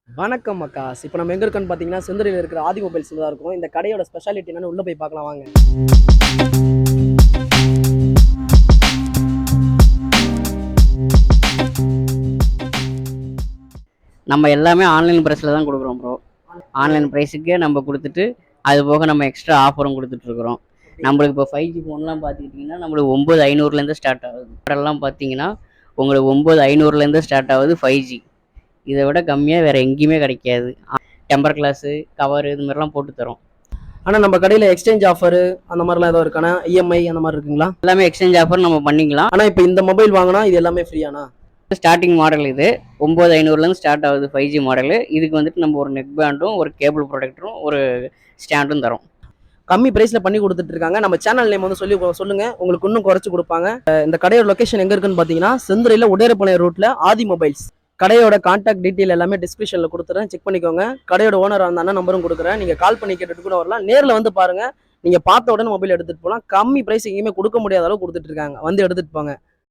வணக்கம் அக்காஸ். இப்போ நம்ம எங்க இருக்கோம்னு பார்த்தீங்கன்னா, செந்துறையில இருக்கிற ஆதி மொபைல்ஸ்ல தான் இருக்கோம். இந்த கடையோட ஸ்பெஷாலிட்டி என்னன்னு உள்ள போய் பார்க்கலாம் வாங்க. நம்ம எல்லாமே ஆன்லைன் ப்ரைஸில் தான் கொடுக்குறோம் ப்ரோ. ஆன்லைன் ப்ரைஸுக்கே நம்ம கொடுத்துட்டு அது போக நம்ம எக்ஸ்ட்ரா ஆஃபரும் கொடுத்துட்ருக்குறோம். நம்மளுக்கு இப்போ 5G ஃபோன்லாம் பார்த்துக்கிட்டிங்கன்னா நம்மளுக்கு 9500லேருந்து ஸ்டார்ட் ஆகுது. மாடல்லாம் பார்த்தீங்கன்னா உங்களுக்கு 9500லேருந்து ஸ்டார்ட் ஆகுது 5G. இதை விட கம்மியாக வேறு எங்கேயுமே கிடைக்காது. டெம்பர் கிளாஸு கவர் இது மாதிரிலாம் போட்டு தரோம். ஆனால் நம்ம கடையில் எக்ஸ்சேஞ்ச் ஆஃபர் அந்த மாதிரிலாம் ஏதோ இருக்கானா? இஎம்ஐ அந்த மாதிரி இருக்குங்களா? எல்லாமே எக்ஸ்சேஞ்ச் ஆஃபர் நம்ம பண்ணிக்கலாம். ஆனால் இப்போ இந்த மொபைல் வாங்கினா இது எல்லாமே ஃப்ரீயானா? ஸ்டார்டிங் மாடல் இது 9500லேருந்து ஸ்டார்ட் ஆகுது 5G மாடலு. இதுக்கு வந்துட்டு நம்ம ஒரு நெக் பேண்டும் ஒரு கேபிள் ப்ரொடெக்டரும் ஒரு ஸ்டாண்டும் தரோம். கம்மி ப்ரைஸில் பண்ணி கொடுத்துட்டு இருக்காங்க. நம்ம சேனல் நேம் வந்து சொல்லுங்கள், உங்களுக்கு இன்னும் குறைச்சி கொடுப்பாங்க. இந்த கடையோட லொக்கேஷன் எங்கே இருக்குன்னு பார்த்தீங்கன்னா, செந்துறையில் உடையரப்பாளையம் ரோட்டில் ஆதி மொபைல்ஸ். கடையோட கான்டாக்ட் டீட்டெயில் எல்லாமே டிஸ்கிரிப்ஷனில் கொடுத்துறேன், செக் பண்ணிக்கோங்க. கடையோட ஓனர் அந்த அண்ணன் நம்பரும் கொடுக்குறேன், நீங்கள் கால் பண்ணி கேட்டுட்டு கூட வரலாம். நேரில் வந்து பாருங்கள், நீங்கள் பார்த்த உடனே மொபைல் எடுத்துகிட்டு போகலாம். கம்மி ப்ரைஸ் எங்கேயுமே கொடுக்க முடியாத அளவு கொடுத்துட்டு இருக்காங்க, வந்து எடுத்துகிட்டு போங்க.